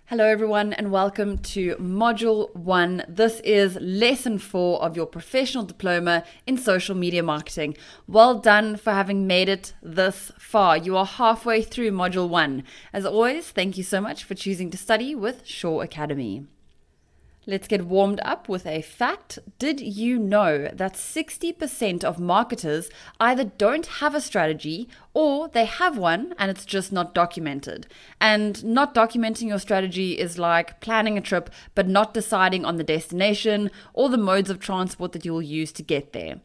Hello everyone and welcome to Module 1. This is Lesson 4 of your Professional Diploma in Social Media Marketing. Well done for having made it this far. You are halfway through Module 1. As always, thank you so much for choosing to study with Shaw Academy. Let's get warmed up with a fact. Did you know that 60% of marketers either don't have a strategy or they have one and it's just not documented? And not documenting your strategy is like planning a trip but not deciding on the destination or the modes of transport that you will use to get there.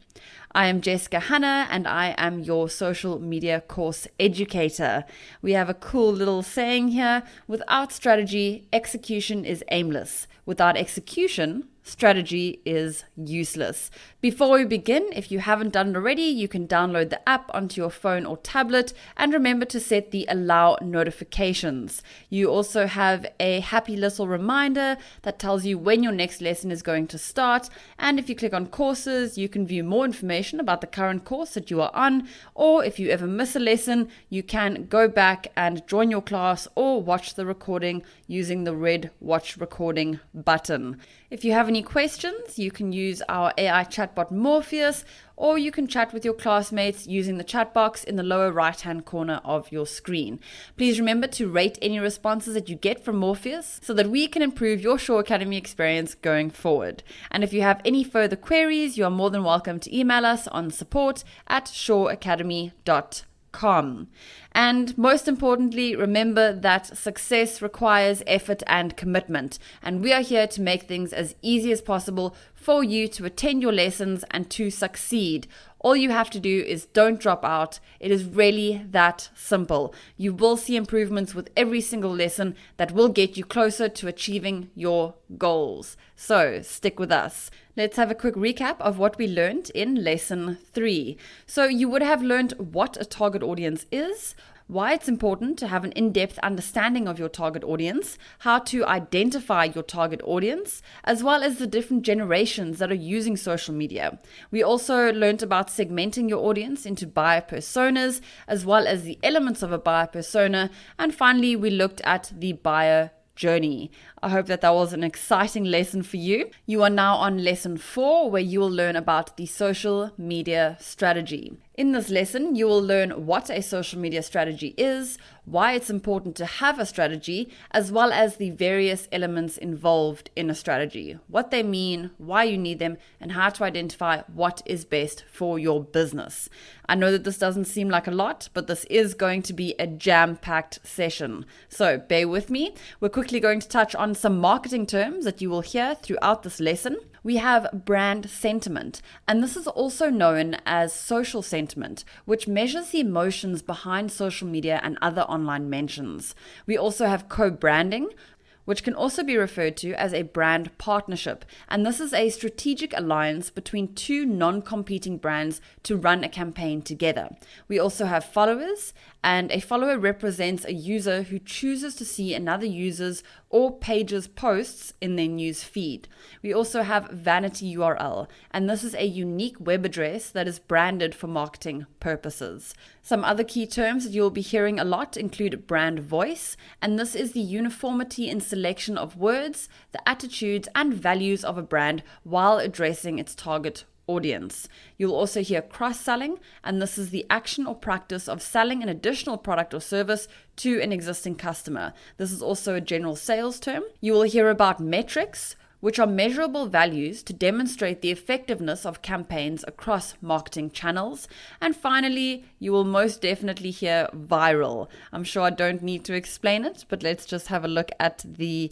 I am Jessica Hanna and I am your social media course educator. We have a cool little saying here: without strategy, execution is aimless. Without execution, strategy is useless. Before we begin, if you haven't done it already, you can download the app onto your phone or tablet and remember to set the allow notifications. You also have a happy little reminder that tells you when your next lesson is going to start, and if you click on courses, you can view more information about the current course that you are on, or if you ever miss a lesson, you can go back and join your class or watch the recording using the red watch recording button. If you have any questions, you can use our AI chatbot Morpheus, or you can chat with your classmates using the chat box in the lower right-hand corner of your screen. Please remember to rate any responses that you get from Morpheus so that we can improve your Shaw Academy experience going forward. And if you have any further queries, you are more than welcome to email us on support@shawacademy.com. And most importantly, remember that success requires effort and commitment. And we are here to make things as easy as possible for you to attend your lessons and to succeed. All you have to do is don't drop out. It is really that simple. You will see improvements with every single lesson that will get you closer to achieving your goals. So stick with us. Let's have a quick recap of what we learned in Lesson 3. So you would have learned what a target audience is, why it's important to have an in-depth understanding of your target audience, how to identify your target audience, as well as the different generations that are using social media. We also learned about segmenting your audience into buyer personas, as well as the elements of a buyer persona, and finally we looked at the buyer journey. I hope that was an exciting lesson for you. You are now on Lesson 4, where you will learn about the social media strategy. In this lesson, you will learn what a social media strategy is, why it's important to have a strategy, as well as the various elements involved in a strategy, what they mean, why you need them, and how to identify what is best for your business. I know that this doesn't seem like a lot, but this is going to be a jam-packed session. So bear with me. We're quickly going to touch on some marketing terms that you will hear throughout this lesson. We have brand sentiment, and this is also known as social sentiment, which measures the emotions behind social media and other online mentions. We also have co-branding, which can also be referred to as a brand partnership, and this is a strategic alliance between two non-competing brands to run a campaign together. We also have followers, and a follower represents a user who chooses to see another user's or page's posts in their news feed. We also have vanity URL, and this is a unique web address that is branded for marketing purposes. Some other key terms that you'll be hearing a lot include brand voice, and this is the uniformity in selection of words, the attitudes and values of a brand while addressing its target audience. You'll also hear cross-selling, and this is the action or practice of selling an additional product or service to an existing customer. This is also a general sales term. You will hear about metrics, which are measurable values to demonstrate the effectiveness of campaigns across marketing channels. And finally, you will most definitely hear viral. I'm sure I don't need to explain it, but let's just have a look at the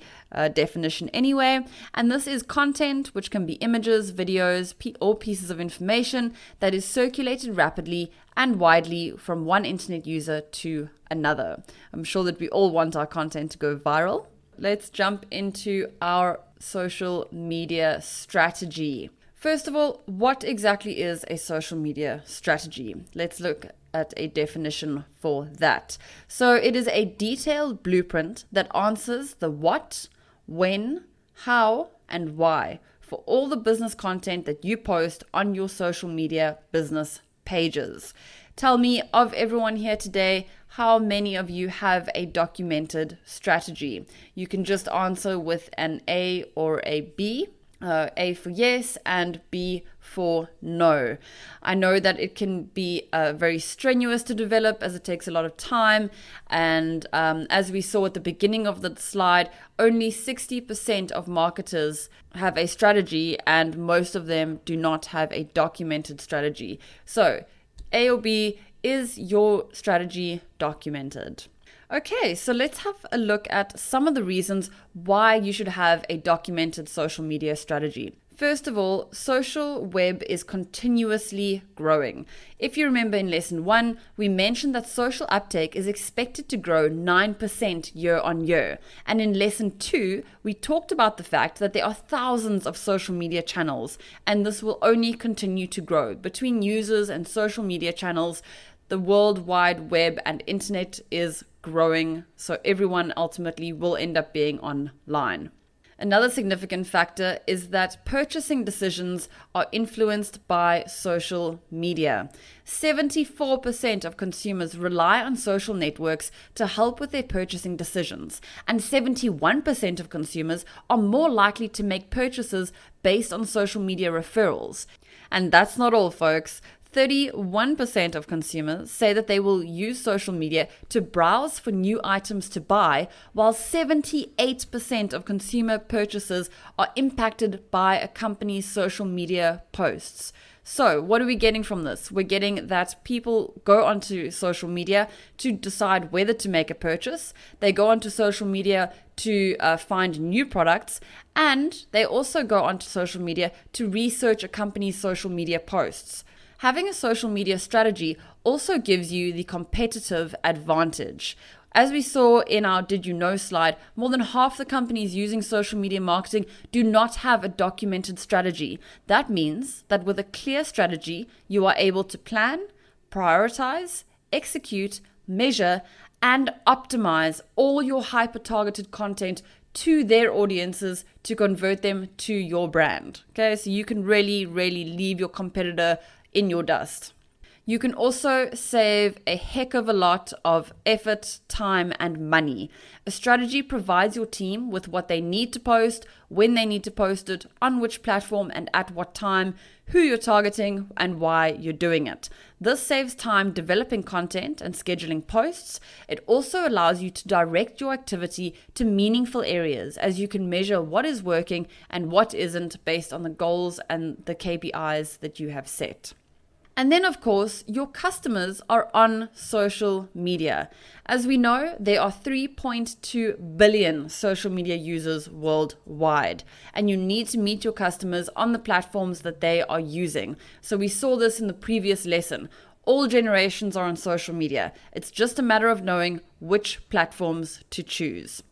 definition anyway. And this is content which can be images, videos, or pieces of information that is circulated rapidly and widely from one internet user to another. I'm sure that we all want our content to go viral. Let's jump into our social media strategy. First of all, what exactly is a social media strategy? Let's look at a definition for that. So it is a detailed blueprint that answers the what, when, how, and why for all the business content that you post on your social media business pages. Tell me, of everyone here today, how many of you have a documented strategy? You can just answer with an A or a B. A for yes and B for no. I know that it can be very strenuous to develop as it takes a lot of time. And as we saw at the beginning of the slide, only 60% of marketers have a strategy and most of them do not have a documented strategy. So A or B, is your strategy documented? Okay, so let's have a look at some of the reasons why you should have a documented social media strategy. First of all, social web is continuously growing. If you remember in lesson 1, we mentioned that social uptake is expected to grow 9% year on year. And in lesson 2, we talked about the fact that there are thousands of social media channels, and this will only continue to grow. Between users and social media channels, the World Wide Web and internet is growing, so everyone ultimately will end up being online. Another significant factor is that purchasing decisions are influenced by social media. 74% of consumers rely on social networks to help with their purchasing decisions, and 71% of consumers are more likely to make purchases based on social media referrals. And that's not all, folks. 31% of consumers say that they will use social media to browse for new items to buy, while 78% of consumer purchases are impacted by a company's social media posts. So, what are we getting from this? We're getting that people go onto social media to decide whether to make a purchase. They go onto social media to find new products, and they also go onto social media to research a company's social media posts. Having a social media strategy also gives you the competitive advantage. As we saw in our Did You Know slide, more than half the companies using social media marketing do not have a documented strategy. That means that with a clear strategy, you are able to plan, prioritize, execute, measure, and optimize all your hyper-targeted content to their audiences to convert them to your brand. Okay, so you can really leave your competitor in your dust. You can also save a heck of a lot of effort, time, and money. A strategy provides your team with what they need to post, when they need to post it, on which platform and at what time, who you're targeting, and why you're doing it. This saves time developing content and scheduling posts. It also allows you to direct your activity to meaningful areas, as you can measure what is working and what isn't based on the goals and the KPIs that you have set. And then, of course, your customers are on social media. As we know, there are 3.2 billion social media users worldwide, and you need to meet your customers on the platforms that they are using. So we saw this in the previous lesson. All generations are on social media. It's just a matter of knowing which platforms to choose.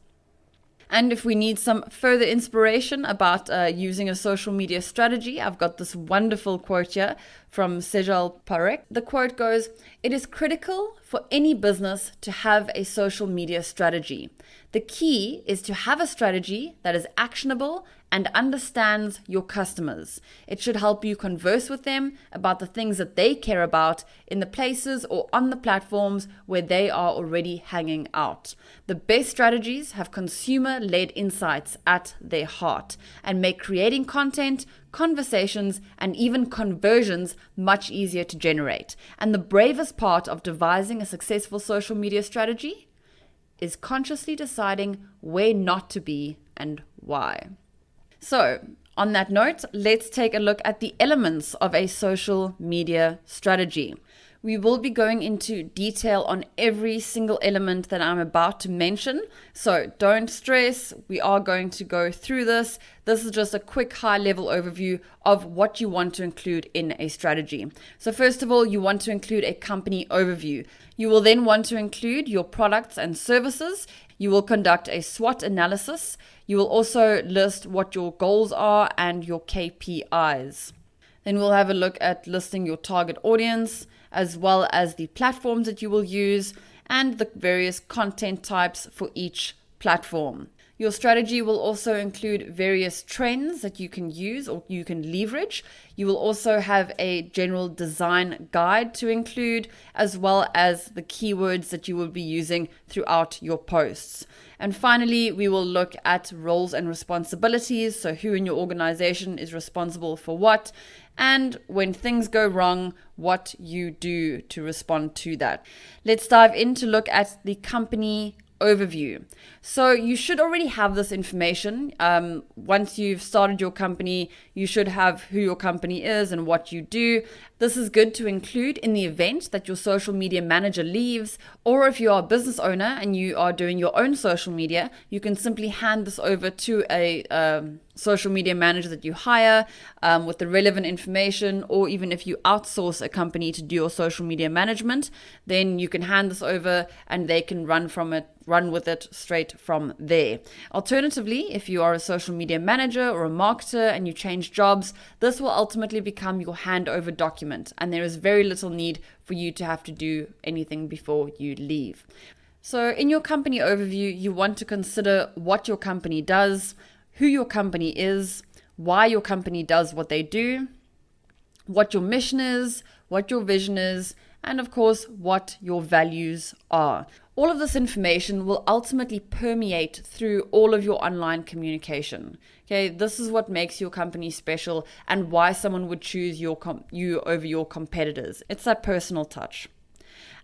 And if we need some further inspiration about using a social media strategy, I've got this wonderful quote here from Sejal Parekh. The quote goes, "It is critical for any business to have a social media strategy. The key is to have a strategy that is actionable and understands your customers. It should help you converse with them about the things that they care about in the places or on the platforms where they are already hanging out. The best strategies have consumer-led insights at their heart and make creating content, conversations, and even conversions much easier to generate. And the bravest part of devising a successful social media strategy is consciously deciding where not to be and why." So, on that note, let's take a look at the elements of a social media strategy. We will be going into detail on every single element that I'm about to mention, so don't stress, we are going to go through this. This is just a quick high-level overview of what you want to include in a strategy. So first of all, you want to include a company overview. You will then want to include your products and services. You will conduct a SWOT analysis. You will also list what your goals are and your KPIs. Then we'll have a look at listing your target audience, as well as the platforms that you will use and the various content types for each platform. Your strategy will also include various trends that you can use or you can leverage. You will also have a general design guide to include, as well as the keywords that you will be using throughout your posts. And finally, we will look at roles and responsibilities. So who in your organization is responsible for what, and when things go wrong, what you do to respond to that. Let's dive in to look at the company overview. So you should already have this information. Once you've started your company, you should have who your company is and what you do. This is good to include in the event that your social media manager leaves, or if you are a business owner and you are doing your own social media, you can simply hand this over to a social media manager that you hire with the relevant information, or even if you outsource a company to do your social media management, then you can hand this over and they can run with it straight from there. Alternatively, if you are a social media manager or a marketer and you change jobs, this will ultimately become your handover document, and there is very little need for you to have to do anything before you leave. So in your company overview, you want to consider what your company does, who your company is, why your company does what they do, what your mission is, what your vision is, and of course, what your values are. All of this information will ultimately permeate through all of your online communication. Okay, this is what makes your company special and why someone would choose you over your competitors. It's that personal touch.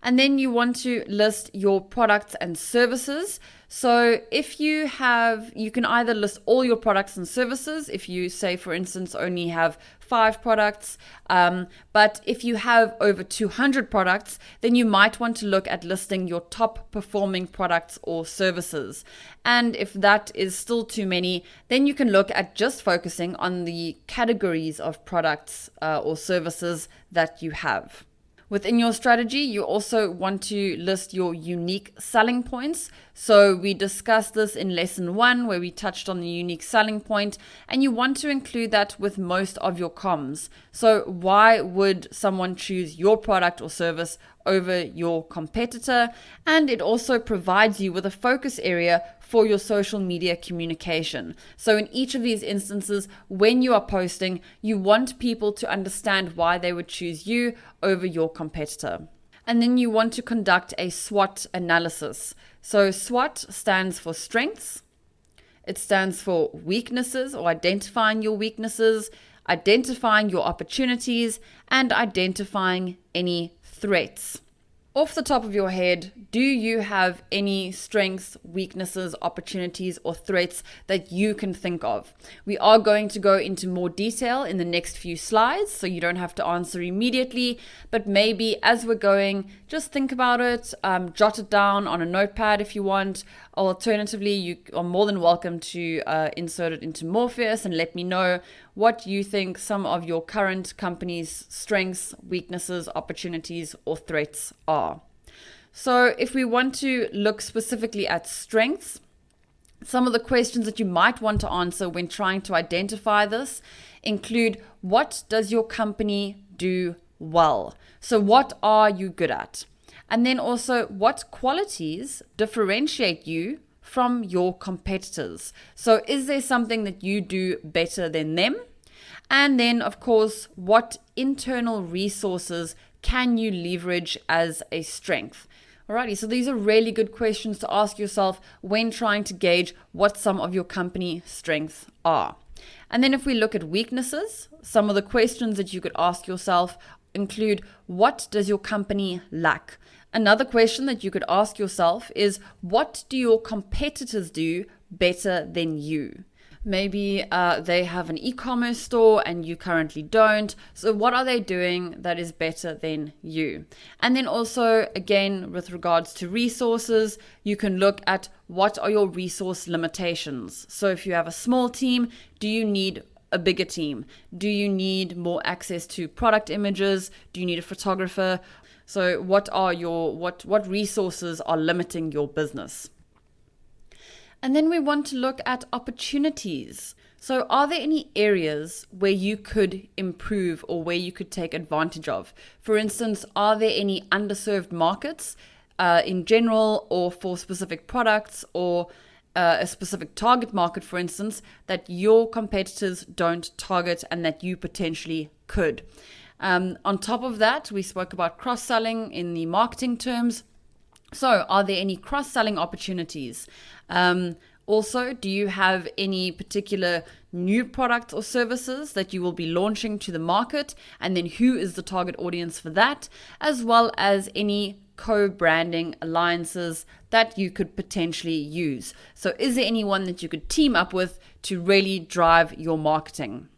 And then you want to list your products and services. So if you can either list all your products and services, if you say, for instance, only have 5 products, but if you have over 200 products, then you might want to look at listing your top performing products or services. And if that is still too many, then you can look at just focusing on the categories of products or services that you have. Within your strategy, you also want to list your unique selling points. So we discussed this in lesson 1 where we touched on the unique selling point, and you want to include that with most of your comms. So why would someone choose your product or service over your competitor? And it also provides you with a focus area for your social media communication. So in each of these instances, when you are posting, you want people to understand why they would choose you over your competitor. And then you want to conduct a SWOT analysis. So SWOT stands for strengths. It stands for weaknesses, or identifying your weaknesses, identifying your opportunities, and identifying any threats. Off the top of your head, do you have any strengths, weaknesses, opportunities, or threats that you can think of? We are going to go into more detail in the next few slides, so you don't have to answer immediately, but maybe as we're going, just think about it, jot it down on a notepad if you want. Alternatively, you are more than welcome to insert it into Morpheus and let me know what you think some of your current company's strengths, weaknesses, opportunities, or threats are. So if we want to look specifically at strengths, some of the questions that you might want to answer when trying to identify this include, what does your company do well? So what are you good at? And then also, what qualities differentiate you from your competitors? So is there something that you do better than them? And then, of course, what internal resources can you leverage as a strength? Alrighty, so these are really good questions to ask yourself when trying to gauge what some of your company strengths are. And then if we look at weaknesses, some of the questions that you could ask yourself include, what does your company lack? Another question that you could ask yourself is, what do your competitors do better than you? Maybe they have an e-commerce store and you currently don't. So what are they doing that is better than you? And then also, again, with regards to resources, you can look at what are your resource limitations. So if you have a small team, do you need a bigger team? Do you need more access to product images? Do you need a photographer? So what resources are limiting your business? And then we want to look at opportunities. So are there any areas where you could improve or where you could take advantage of? For instance, are there any underserved markets in general or for specific products, or a specific target market, for instance, that your competitors don't target and that you potentially could. On top of that, we spoke about cross-selling in the marketing terms. So are there any cross-selling opportunities? Also, do you have any particular new products or services that you will be launching to the market? And then who is the target audience for that? As well as any co-branding alliances that you could potentially use. So is there anyone that you could team up with to really drive your marketing?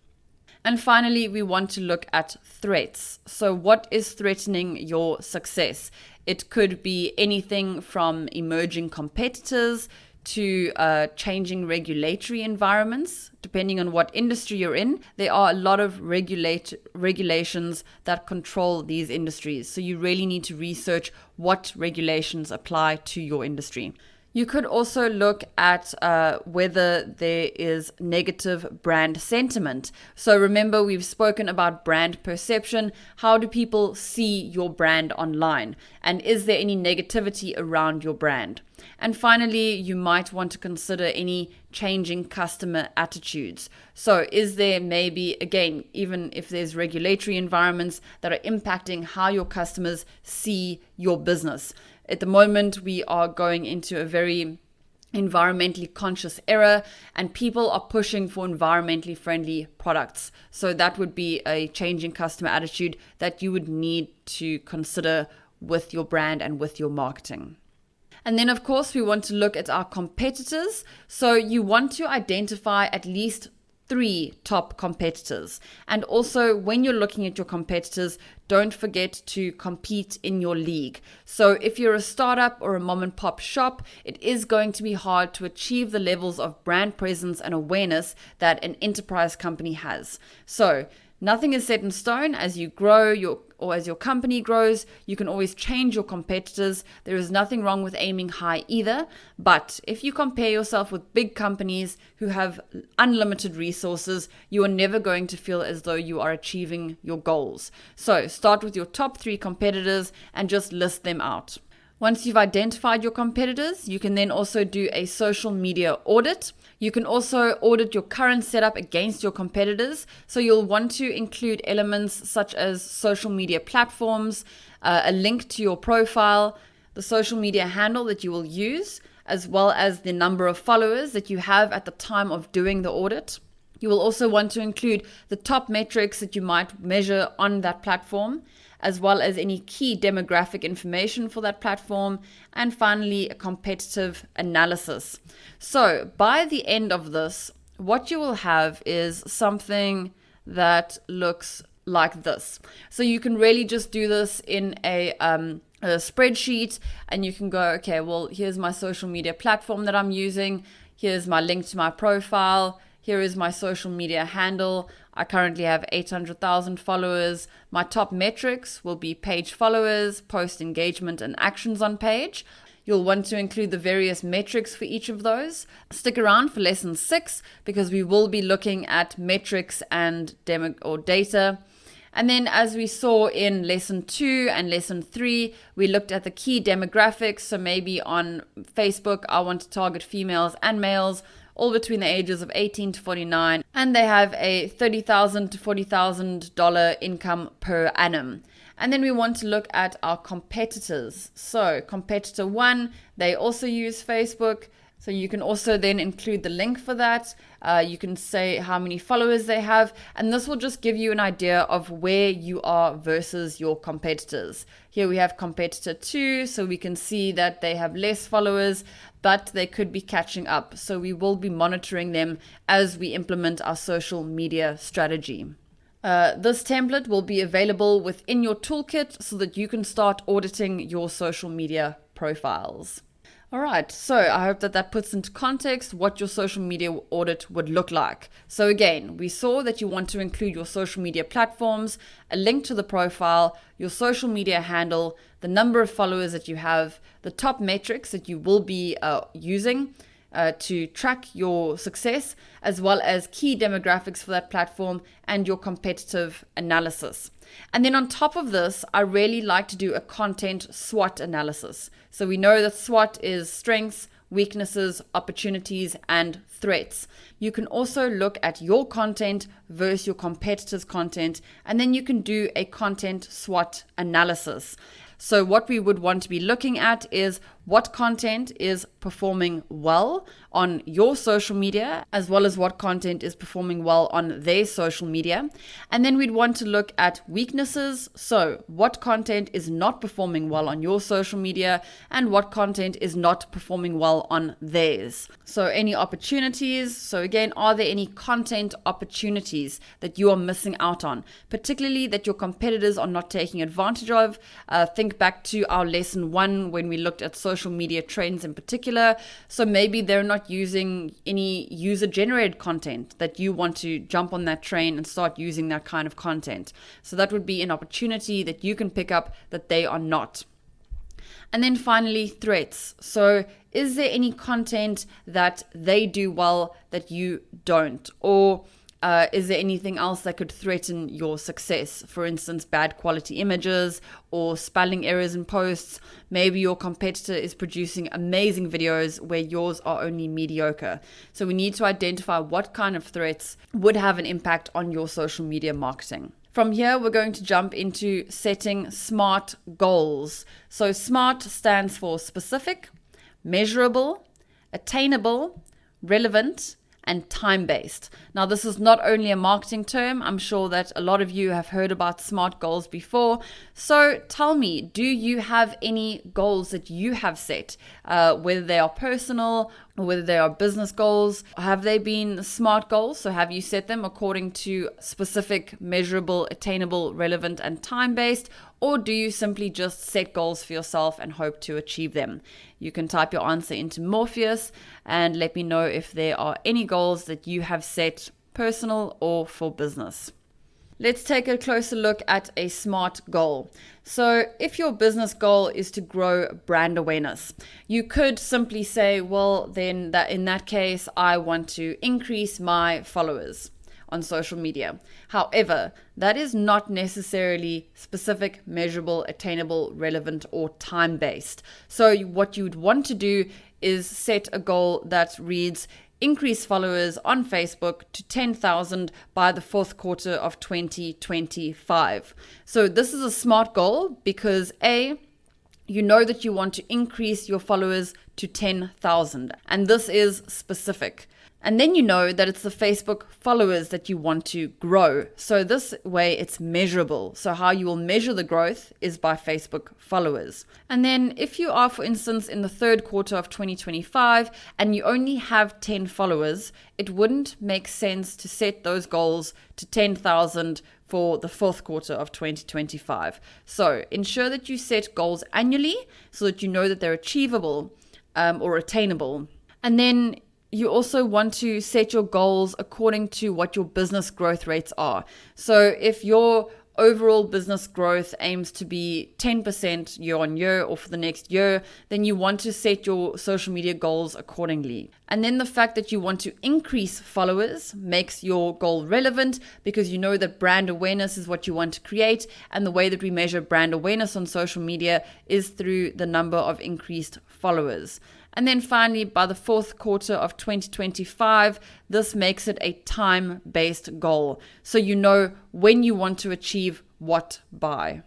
And finally, we want to look at threats. So what is threatening your success? It could be anything from emerging competitors to changing regulatory environments. Depending on what industry you're in, there are a lot of regulations that control these industries. So you really need to research what regulations apply to your industry. You could also look at whether there is negative brand sentiment. So remember, we've spoken about brand perception. How do people see your brand online? And is there any negativity around your brand? And finally, you might want to consider any changing customer attitudes. So is there maybe, again, even if there's regulatory environments that are impacting how your customers see your business? At the moment, we are going into a very environmentally conscious era, and people are pushing for environmentally friendly products. So that would be a changing customer attitude that you would need to consider with your brand and with your marketing. And then, of course, we want to look at our competitors. So you want to identify at least 3 top competitors. And also, when you're looking at your competitors, don't forget to compete in your league. So if you're a startup or a mom and pop shop, it is going to be hard to achieve the levels of brand presence and awareness that an enterprise company has. So nothing is set in stone. As you grow as your company grows, you can always change your competitors. There is nothing wrong with aiming high either. But if you compare yourself with big companies who have unlimited resources, you are never going to feel as though you are achieving your goals. So start with your top 3 competitors and just list them out. Once you've identified your competitors, you can then also do a social media audit. You can also audit your current setup against your competitors. So you'll want to include elements such as social media platforms, a link to your profile, the social media handle that you will use, as well as the number of followers that you have at the time of doing the audit. You will also want to include the top metrics that you might measure on that platform, as well as any key demographic information for that platform, and finally, a competitive analysis. So by the end of this, what you will have is something that looks like this. So you can really just do this in a spreadsheet, and you can go, okay, well, here's my social media platform that I'm using. Here's my link to my profile. Here is my social media handle. I currently have 800,000 followers. My top metrics will be page followers, post engagement, and actions on page. You'll want to include the various metrics for each of those. Stick around for lesson 6 because we will be looking at metrics and data. And then as we saw in lesson 2 and lesson 3, we looked at the key demographics. So maybe on Facebook, I want to target females and males, all between the ages of 18 to 49, and they have a $30,000 to $40,000 income per annum. And then we want to look at our competitors. So competitor 1, they also use Facebook. So you can also then include the link for that. You can say how many followers they have, and this will just give you an idea of where you are versus your competitors. Here we have competitor 2, so we can see that they have less followers, but they could be catching up. So we will be monitoring them as we implement our social media strategy. This template will be available within your toolkit so that you can start auditing your social media profiles. All right, so I hope that puts into context what your social media audit would look like. So again, we saw that you want to include your social media platforms, a link to the profile, your social media handle, the number of followers that you have, the top metrics that you will be using to track your success, as well as key demographics for that platform and your competitive analysis. And then on top of this, I really like to do a content SWOT analysis. So we know that SWOT is strengths, weaknesses, opportunities, and threats. You can also look at your content versus your competitors' content, and then you can do a content SWOT analysis. So what we would want to be looking at is what content is performing well on your social media, as well as what content is performing well on their social media. And then we'd want to look at weaknesses. So what content is not performing well on your social media and what content is not performing well on theirs. So any opportunities. So again, are there any content opportunities that you are missing out on, particularly that your competitors are not taking advantage of? Think back to our lesson 1 when we looked at social media trends in particular. So maybe they're not using any user-generated content that you want to jump on that train and start using that kind of content. So that would be an opportunity that you can pick up that they are not. And then finally, threats. So is there any content that they do well that you don't? Or is there anything else that could threaten your success? For instance, bad quality images or spelling errors in posts. Maybe your competitor is producing amazing videos where yours are only mediocre. So we need to identify what kind of threats would have an impact on your social media marketing. From here, we're going to jump into setting SMART goals. So SMART stands for specific, measurable, attainable, relevant, and time-based. Now, this is not only a marketing term. I'm sure that a lot of you have heard about SMART goals before. So tell me, do you have any goals that you have set, whether they are personal or whether they are business goals? Have they been SMART goals? So have you set them according to specific, measurable, attainable, relevant, and time-based? Or do you simply just set goals for yourself and hope to achieve them? You can type your answer into Morpheus and let me know if there are any goals that you have set, personal or for business. Let's take a closer look at a SMART goal. So if your business goal is to grow brand awareness, you could simply say, well, then that in that case, I want to increase my followers on social media. However, that is not necessarily specific, measurable, attainable, relevant, or time-based. So what you would want to do is set a goal that reads, increase followers on Facebook to 10,000 by the fourth quarter of 2025. So this is a SMART goal because A, you know that you want to increase your followers to 10,000, and this is specific. And then you know that it's the Facebook followers that you want to grow. So this way it's measurable. So how you will measure the growth is by Facebook followers. And then if you are, for instance, in the third quarter of 2025 and you only have 10 followers, it wouldn't make sense to set those goals to 10,000 for the fourth quarter of 2025. So ensure that you set goals annually so that you know that they're achievable or attainable. And then you also want to set your goals according to what your business growth rates are. So if your overall business growth aims to be 10% year on year or for the next year, then you want to set your social media goals accordingly. And then the fact that you want to increase followers makes your goal relevant because you know that brand awareness is what you want to create. And the way that we measure brand awareness on social media is through the number of increased followers. And then finally, by the fourth quarter of 2025, this makes it a time-based goal. So you know when you want to achieve what by.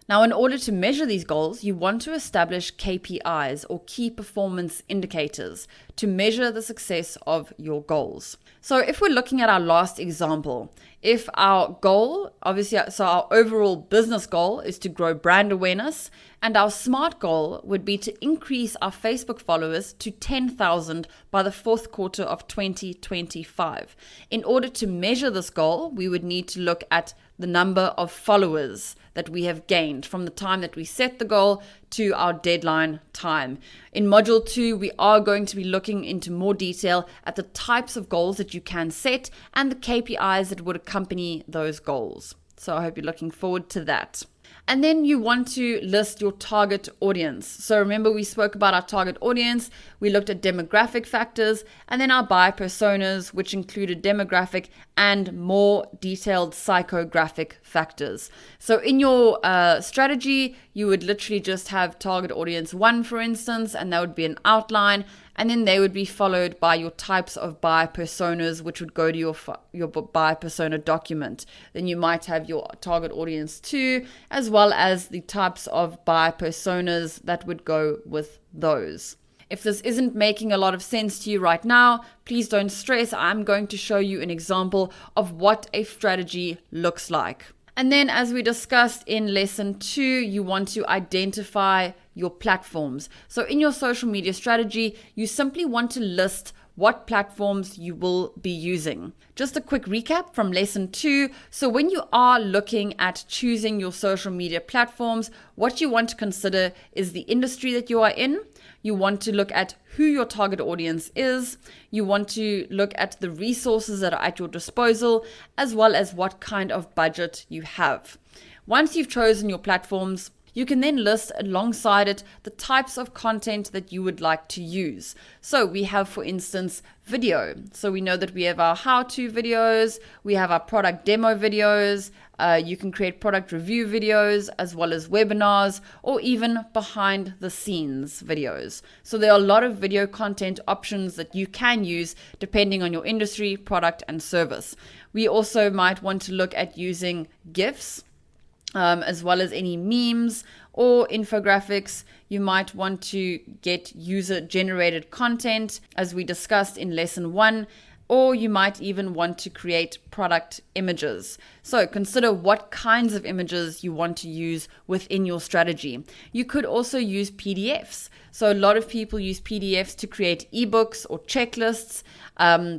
Now, in order to measure these goals, you want to establish KPIs or key performance indicators to measure the success of your goals. So if we're looking at our last example, if our goal, obviously, so our overall business goal is to grow brand awareness, and our SMART goal would be to increase our Facebook followers to 10,000 by the fourth quarter of 2025. In order to measure this goal, we would need to look at the number of followers that we have gained from the time that we set the goal to our deadline time. In Module 2, we are going to be looking into more detail at the types of goals that you can set and the KPIs that would accompany those goals. So I hope you're looking forward to that. And then you want to list your target audience. So remember, we spoke about our target audience. We looked at demographic factors and then our buyer personas, which included demographic and more detailed psychographic factors. So in your strategy, you would literally just have target audience 1, for instance, and that would be an outline. And then they would be followed by your types of buyer personas, which would go to your buyer persona document. Then you might have your target audience 2, as well as the types of buyer personas that would go with those. If this isn't making a lot of sense to you right now, please don't stress. I'm going to show you an example of what a strategy looks like. And then, as we discussed in lesson 2, you want to identify your platforms. So in your social media strategy, you simply want to list what platforms you will be using. Just a quick recap from lesson 2. So when you are looking at choosing your social media platforms, what you want to consider is the industry that you are in. You want to look at who your target audience is. You want to look at the resources that are at your disposal, as well as what kind of budget you have. Once you've chosen your platforms, you can then list alongside it the types of content that you would like to use. So we have, for instance, video. So we know that we have our how-to videos, we have our product demo videos, you can create product review videos, as well as webinars, or even behind the scenes videos. So there are a lot of video content options that you can use depending on your industry, product, and service. We also might want to look at using GIFs, as well as any memes or infographics. You might want to get user-generated content, as we discussed in lesson 1, or you might even want to create product images. So consider what kinds of images you want to use within your strategy. You could also use PDFs. So a lot of people use PDFs to create ebooks or checklists.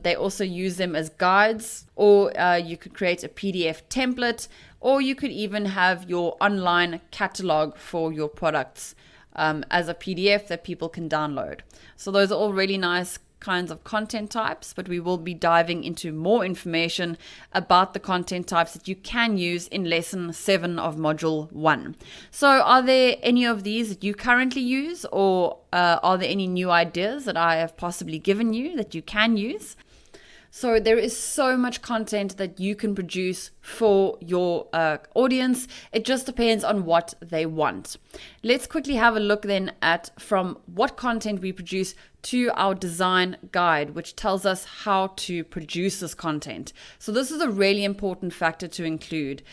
They also use them as guides, or you could create a PDF template, or you could even have your online catalog for your products as a PDF that people can download. So those are all really nice kinds of content types, but we will be diving into more information about the content types that you can use in lesson 7 of module 1. So are there any of these that you currently use, or are there any new ideas that I have possibly given you that you can use? So there is so much content that you can produce for your audience. It just depends on what they want. Let's quickly have a look then at from what content we produce to our design guide, which tells us how to produce this content. So this is a really important factor to include.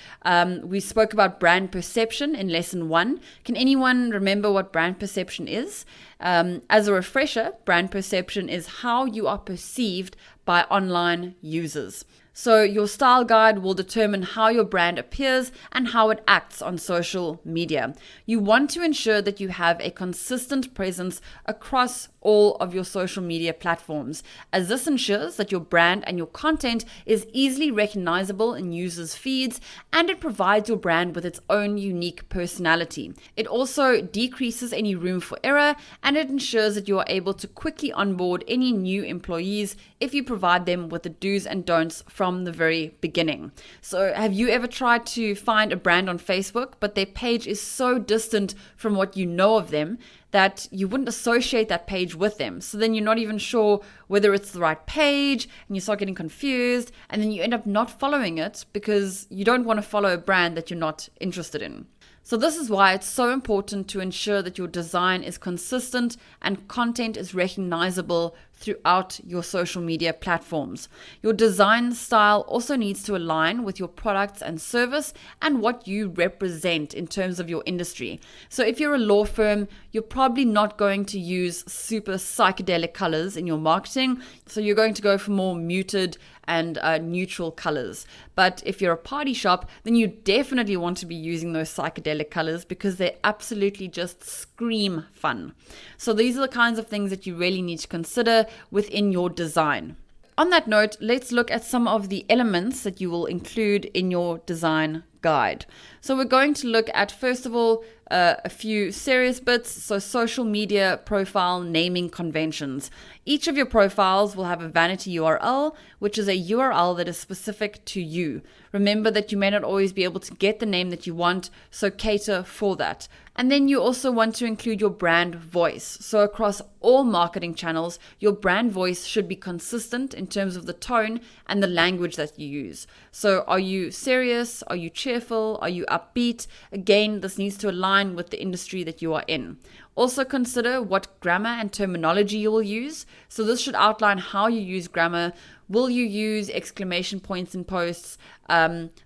We spoke about brand perception in lesson 1. Can anyone remember what brand perception is? As a refresher, brand perception is how you are perceived by online users. So your style guide will determine how your brand appears and how it acts on social media. You want to ensure that you have a consistent presence across all of your social media platforms, as this ensures that your brand and your content is easily recognizable in users' feeds, and it provides your brand with its own unique personality. It also decreases any room for error, and it ensures that you are able to quickly onboard any new employees if you provide them with the do's and don'ts from the very beginning. So have you ever tried to find a brand on Facebook, but their page is so distant from what you know of them that you wouldn't associate that page with them? So then you're not even sure whether it's the right page, and you start getting confused, and then you end up not following it because you don't want to follow a brand that you're not interested in. So this is why it's so important to ensure that your design is consistent and content is recognizable throughout your social media platforms. Your design style also needs to align with your products and service and what you represent in terms of your industry. So if you're a law firm, you're probably not going to use super psychedelic colors in your marketing. So you're going to go for more muted and neutral colors. But if you're a party shop, then you definitely want to be using those psychedelic colors because they absolutely just scream fun. So these are the kinds of things that you really need to consider within your design. On that note, let's look at some of the elements that you will include in your design guide. So we're going to look at, first of all, a few serious bits. So social media profile naming conventions. Each of your profiles will have a vanity URL, which is a URL that is specific to you. Remember that you may not always be able to get the name that you want, so cater for that. And then you also want to include your brand voice. So across all marketing channels, your brand voice should be consistent in terms of the tone and the language that you use. So are you serious? Are you cheerful? Are you upbeat? Again, this needs to align with the industry that you are in. Also consider what grammar and terminology you will use. So this should outline how you use grammar. Will you use exclamation points in posts?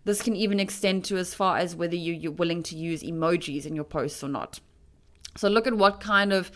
This can even extend to as far as whether you're willing to use emojis in your posts or not. So look at what kind of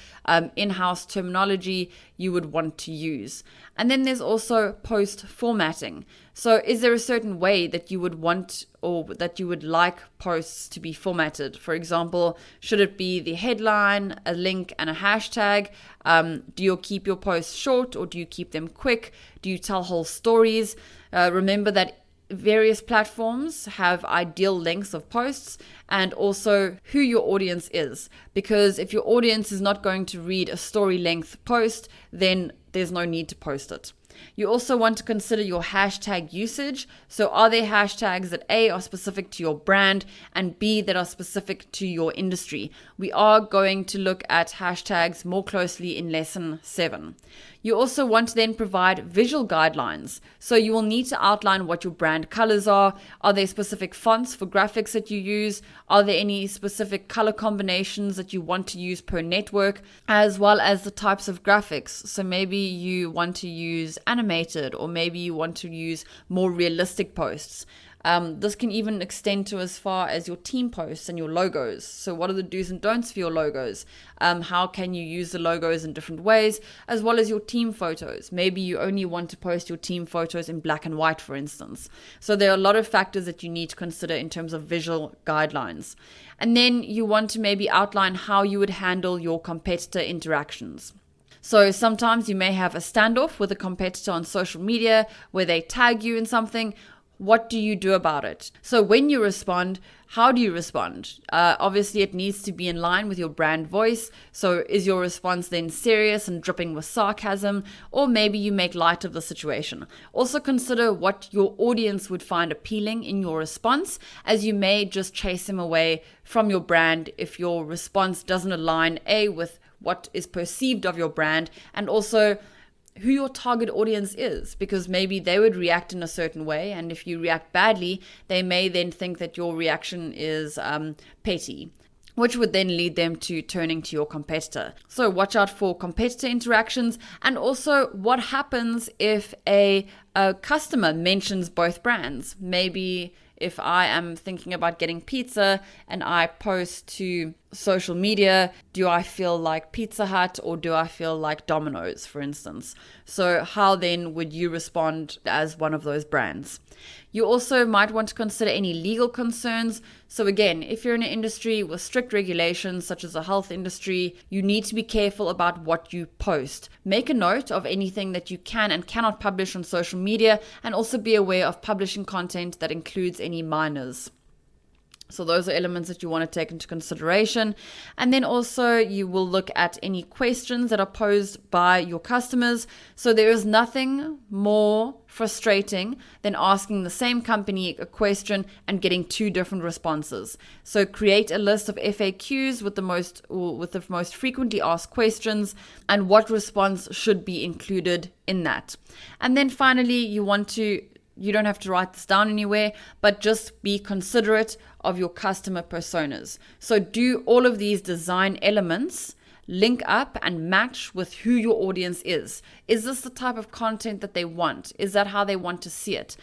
in-house terminology you would want to use. And then there's also post formatting. So is there a certain way that you would want or that you would like posts to be formatted? For example, should it be the headline, a link, and a hashtag? Do you keep your posts short or do you keep them quick? Do you tell whole stories? Remember that various platforms have ideal lengths of posts and also who your audience is. Because if your audience is not going to read a story length post, then there's no need to post it. You also want to consider your hashtag usage. So are there hashtags that A, are specific to your brand, and B, that are specific to your industry? We are going to look at hashtags more closely in lesson 7. You also want to then provide visual guidelines. So you will need to outline what your brand colors are. Are there specific fonts for graphics that you use? Are there any specific color combinations that you want to use per network, as well as the types of graphics? So maybe you want to use animated, or maybe you want to use more realistic posts. This can even extend to as far as your team posts and your logos. So what are the do's and don'ts for your logos? How can you use the logos in different ways, as well as your team photos? Maybe you only want to post your team photos in black and white, for instance. So there are a lot of factors that you need to consider in terms of visual guidelines. And then you want to maybe outline how you would handle your competitor interactions. So sometimes you may have a standoff with a competitor on social media where they tag you in something. What do you do about it? So when you respond, how do you respond? Obviously, it needs to be in line with your brand voice. So is your response then serious and dripping with sarcasm? Or maybe you make light of the situation. Also consider what your audience would find appealing in your response, as you may just chase them away from your brand if your response doesn't align, A, with what is perceived of your brand, and also who your target audience is, because maybe they would react in a certain way, and if you react badly, they may then think that your reaction is petty, which would then lead them to turning to your competitor. So watch out for competitor interactions, and also what happens if a customer mentions both brands. Maybe if I am thinking about getting pizza and I post to social media, do I feel like Pizza Hut or do I feel like Domino's, for instance? So how then would you respond as one of those brands? You also might want to consider any legal concerns. So again, if you're in an industry with strict regulations, such as the health industry, you need to be careful about what you post. Make a note of anything that you can and cannot publish on social media, and also be aware of publishing content that includes any minors. So those are elements that you want to take into consideration. And then also you will look at any questions that are posed by your customers. So there is nothing more frustrating than asking the same company a question and getting 2 different responses. So create a list of FAQs with the most frequently asked questions and what response should be included in that. And then finally, you don't have to write this down anywhere, but just be considerate of your customer personas. So do all of these design elements link up and match with who your audience is? Is this the type of content that they want? Is that how they want to see it?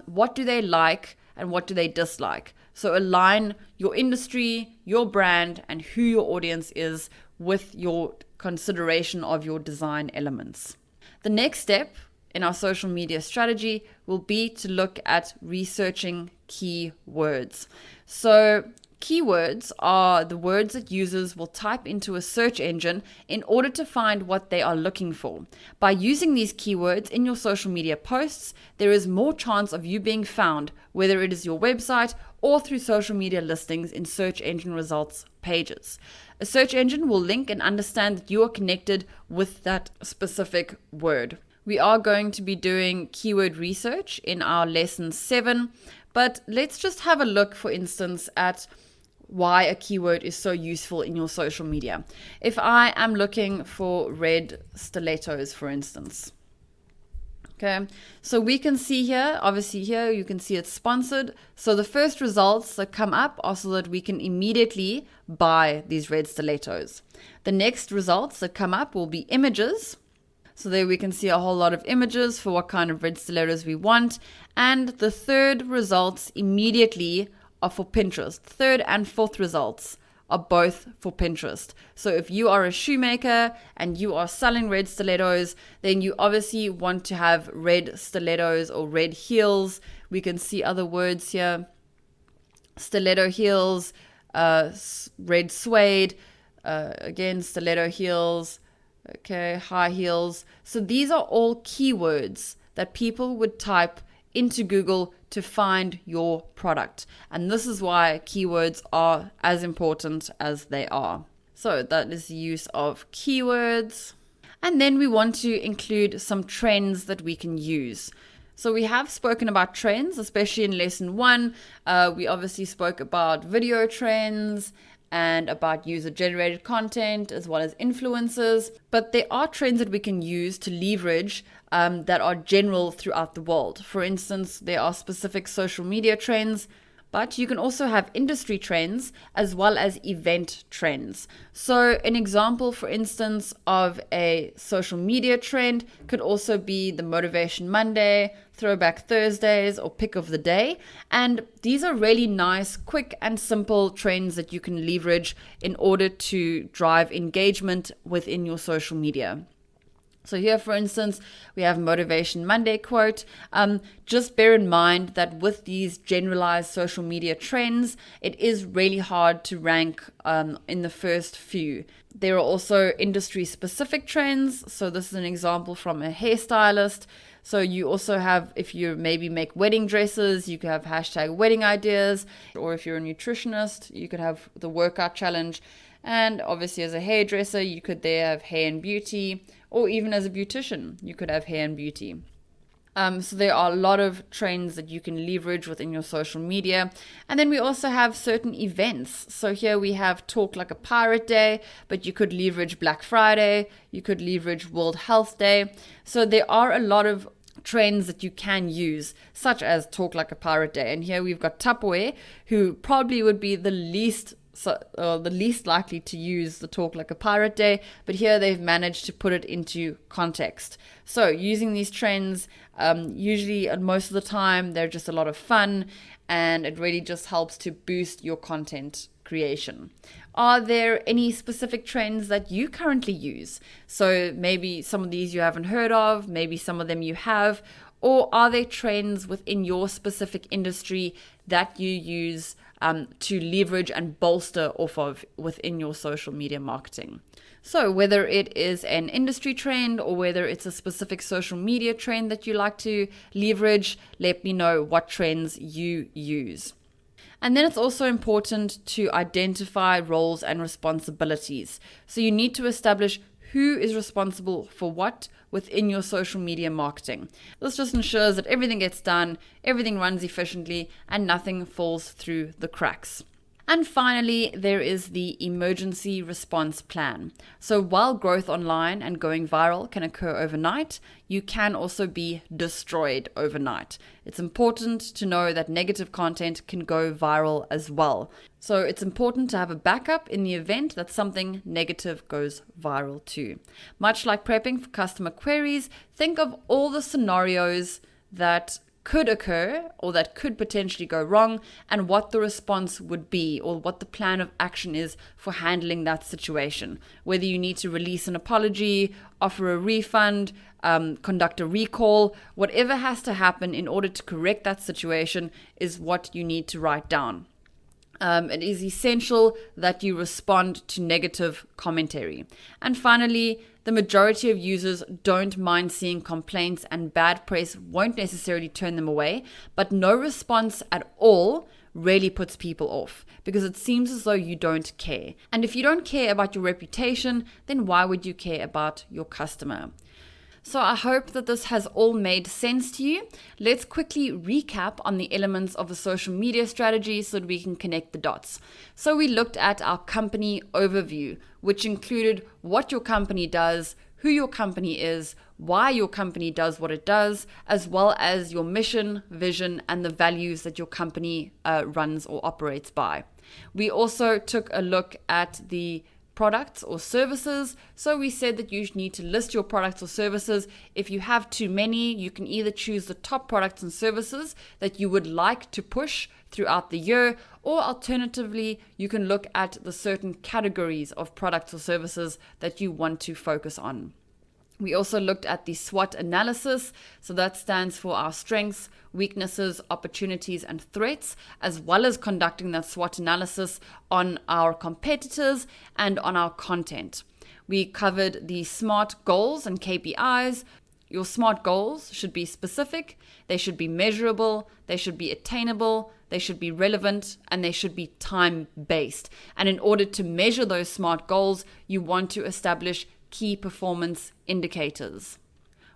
What do they like and what do they dislike? So align your industry, your brand, and who your audience is with your consideration of your design elements. The next step in our social media strategy will be to look at researching keywords. So Keywords are the words that users will type into a search engine in order to find what they are looking for. By using these keywords in your social media posts, there is more chance of you being found, whether it is your website or through social media listings in search engine results pages. A search engine will link and understand that you are connected with that specific word. We are going to be doing keyword research in our lesson 7, but let's just have a look, for instance, at why a keyword is so useful in your social media. If I am looking for red stilettos, for instance. Okay, so we can see here, obviously here you can see it's sponsored. So the first results that come up are so that we can immediately buy these red stilettos. The next results that come up will be images. So there we can see a whole lot of images for what kind of red stilettos we want. And the third results immediately are for Pinterest. Third and fourth results are both for Pinterest. So if you are a shoemaker and you are selling red stilettos, then you obviously want to have red stilettos or red heels. We can see other words here. Stiletto heels, red suede, again, stiletto heels, okay, high heels. So these are all keywords that people would type into Google to find your product. And this is why keywords are as important as they are. So that is the use of keywords. And then we want to include some trends that we can use. So we have spoken about trends, especially in lesson 1. We obviously spoke about video trends and about user-generated content as well as influencers. But there are trends that we can use to leverage that are general throughout the world. For instance, there are specific social media trends, but you can also have industry trends as well as event trends. So an example, for instance, of a social media trend could also be the Motivation Monday, Throwback Thursdays, or Pick of the Day. And these are really nice, quick and simple trends that you can leverage in order to drive engagement within your social media. So here, for instance, we have Motivation Monday quote. Just bear in mind that with these generalized social media trends, it is really hard to rank in the first few. There are also industry-specific trends. So this is an example from a hairstylist. So you also have, if you maybe make wedding dresses, you could have hashtag wedding ideas. Or if you're a nutritionist, you could have the workout challenge. And obviously as a hairdresser, you could there have hair and beauty. Or even as a beautician, you could have hair and beauty. So there are a lot of trends that you can leverage within your social media. And then we also have certain events. So here we have Talk Like a Pirate Day, but you could leverage Black Friday. You could leverage World Health Day. So there are a lot of trends that you can use, such as Talk Like a Pirate Day. And here we've got Tupperware, who probably would be the least likely to use the Talk Like a Pirate Day, but here they've managed to put it into context. So using these trends, usually and most of the time, they're just a lot of fun, and it really just helps to boost your content creation. Are there any specific trends that you currently use? So maybe some of these you haven't heard of, maybe some of them you have, or are there trends within your specific industry that you use to leverage and bolster off of within your social media marketing? So whether it is an industry trend or whether it's a specific social media trend that you like to leverage, let me know what trends you use. And then it's also important to identify roles and responsibilities. So you need to establish who is responsible for what within your social media marketing. This just ensures that everything gets done, everything runs efficiently, and nothing falls through the cracks. And finally, there is the emergency response plan. So while growth online and going viral can occur overnight, you can also be destroyed overnight. It's important to know that negative content can go viral as well. So it's important to have a backup in the event that something negative goes viral too. Much like prepping for customer queries, think of all the scenarios that could occur or that could potentially go wrong and what the response would be or what the plan of action is for handling that situation. Whether you need to release an apology, offer a refund, conduct a recall, whatever has to happen in order to correct that situation is what you need to write down. It is essential that you respond to negative commentary. And finally, the majority of users don't mind seeing complaints, and bad press won't necessarily turn them away, but no response at all really puts people off because it seems as though you don't care. And if you don't care about your reputation, then why would you care about your customer? So I hope that this has all made sense to you. Let's quickly recap on the elements of a social media strategy so that we can connect the dots. So we looked at our company overview, which included what your company does, who your company is, why your company does what it does, as well as your mission, vision, and the values that your company runs or operates by. We also took a look at the products or services. So we said that you need to list your products or services. If you have too many, you can either choose the top products and services that you would like to push throughout the year, or alternatively, you can look at the certain categories of products or services that you want to focus on. We also looked at the SWOT analysis. So that stands for our strengths, weaknesses, opportunities, and threats, as well as conducting that SWOT analysis on our competitors and on our content. We covered the SMART goals and KPIs. Your SMART goals should be specific, they should be measurable, they should be attainable, they should be relevant, and they should be time-based. And in order to measure those SMART goals, you want to establish key performance indicators.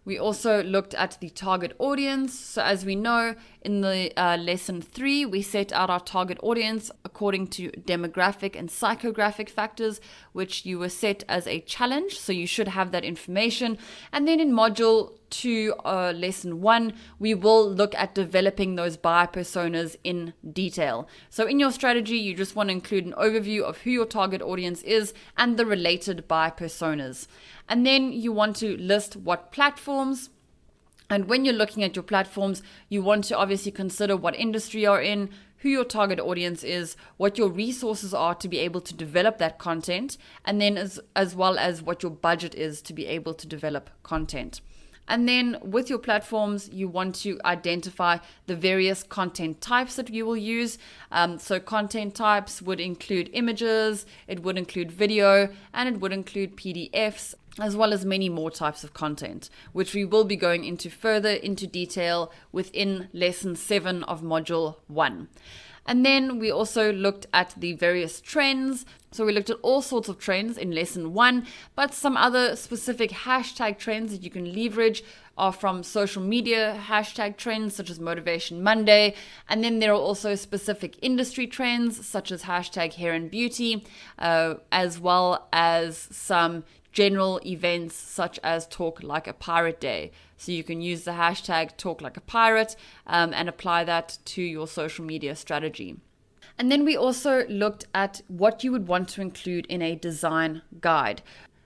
We also looked at the target audience. So as we know, in the lesson 3, we set out our target audience according to demographic and psychographic factors, which you were set as a challenge. So you should have that information. And then in module 2, lesson 1, we will look at developing those buyer personas in detail. So in your strategy, you just want to include an overview of who your target audience is and the related buyer personas. And then you want to list what platforms. And when you're looking at your platforms, you want to obviously consider what industry you're in, who your target audience is, what your resources are to be able to develop that content, and then as well as what your budget is to be able to develop content. And then with your platforms, you want to identify the various content types that you will use. So content types would include images, it would include video, and it would include PDFs, as well as many more types of content, which we will be going into further into detail within lesson 7 of module 1. And then we also looked at the various trends. So we looked at all sorts of trends in lesson 1, but some other specific hashtag trends that you can leverage are from social media hashtag trends such as Motivation Monday. And then there are also specific industry trends such as hashtag hair and beauty, as well as some general events such as Talk Like a Pirate Day. So you can use the hashtag Talk Like a Pirate and apply that to your social media strategy. And then we also looked at what you would want to include in a design guide.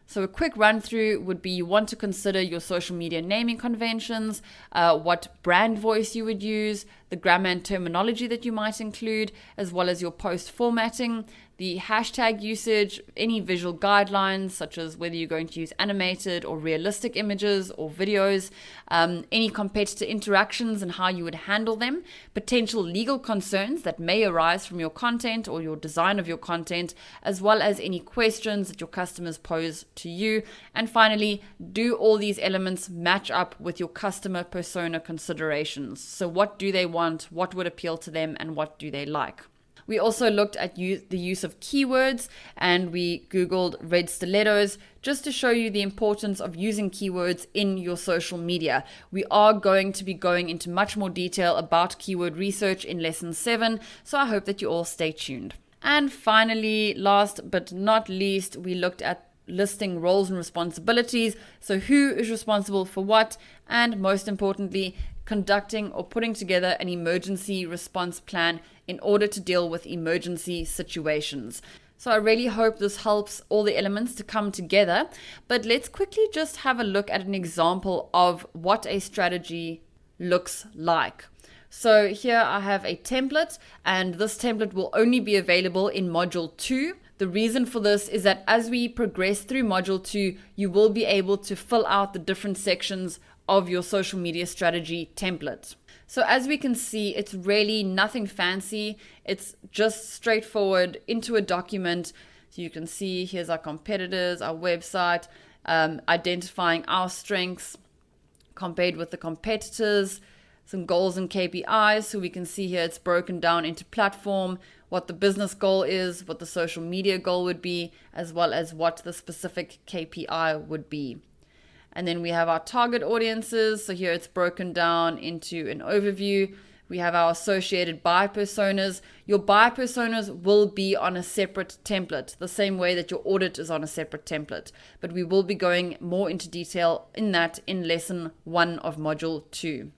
So a quick run through would be you want to consider your social media naming conventions, what brand voice you would use, the grammar and terminology that you might include, as well as your post formatting, the hashtag usage, any visual guidelines such as whether you're going to use animated or realistic images or videos, any competitor interactions and how you would handle them, potential legal concerns that may arise from your content or your design of your content, as well as any questions that your customers pose to you. And finally, do all these elements match up with your customer persona considerations? So what do they want? What would appeal to them? And what do they like? We also looked at the use of keywords, and we Googled red stilettos just to show you the importance of using keywords in your social media. We are going to be going into much more detail about keyword research in lesson 7, so I hope that you all stay tuned. And finally, last but not least, we looked at listing roles and responsibilities. So who is responsible for what, and most importantly, conducting or putting together an emergency response plan in order to deal with emergency situations. So I really hope this helps all the elements to come together. But let's quickly just have a look at an example of what a strategy looks like. So here I have a template, and this template will only be available in module 2. The reason for this is that as we progress through Module 2, you will be able to fill out the different sections of your social media strategy template. So as we can see, it's really nothing fancy. It's just straightforward into a document. So you can see here's our competitors, our website, identifying our strengths compared with the competitors, some goals and KPIs. So we can see here it's broken down into platform, what the business goal is, what the social media goal would be, as well as what the specific KPI would be. And then we have our target audiences. So here it's broken down into an overview. We have our associated buyer personas. Your buyer personas will be on a separate template, the same way that your audit is on a separate template. But we will be going more into detail in that in lesson 1 of module 2.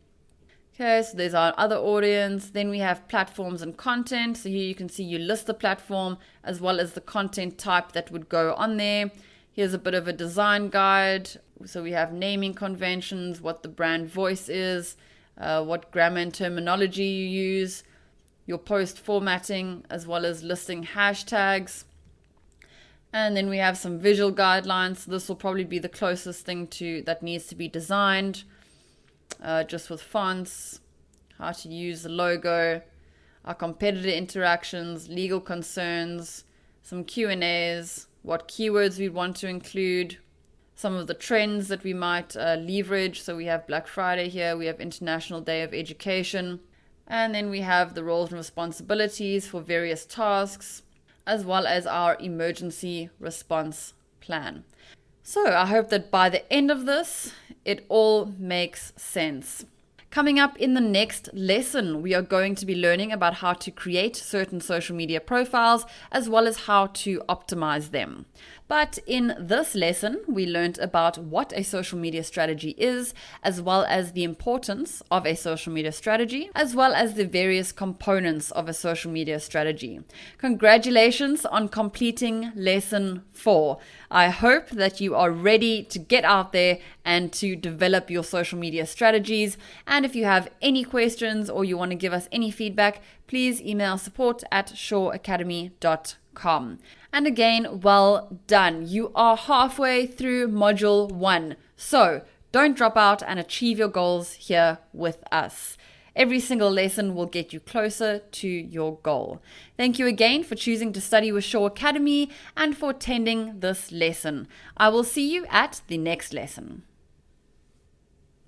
Okay, so there's our other audience. Then we have platforms and content. So here you can see you list the platform as well as the content type that would go on there. Here's a bit of a design guide. So we have naming conventions, what the brand voice is, what grammar and terminology you use, your post formatting, as well as listing hashtags. And then we have some visual guidelines. So this will probably be the closest thing to that needs to be designed, just with fonts, how to use the logo, our competitor interactions, legal concerns, some Q&As, what keywords we want to include, some of the trends that we might leverage. So we have Black Friday here, we have International Day of Education, and then we have the roles and responsibilities for various tasks, as well as our emergency response plan. So I hope that by the end of this, it all makes sense. Coming up in the next lesson, we are going to be learning about how to create certain social media profiles as well as how to optimize them. But in this lesson, we learned about what a social media strategy is, as well as the importance of a social media strategy, as well as the various components of a social media strategy. Congratulations on completing lesson 4. I hope that you are ready to get out there and to develop your social media strategies. And if you have any questions or you want to give us any feedback, please email support@shoreacademy.com. And again, well done. You are halfway through module 1. So don't drop out and achieve your goals here with us. Every single lesson will get you closer to your goal. Thank you again for choosing to study with Shore Academy and for attending this lesson. I will see you at the next lesson.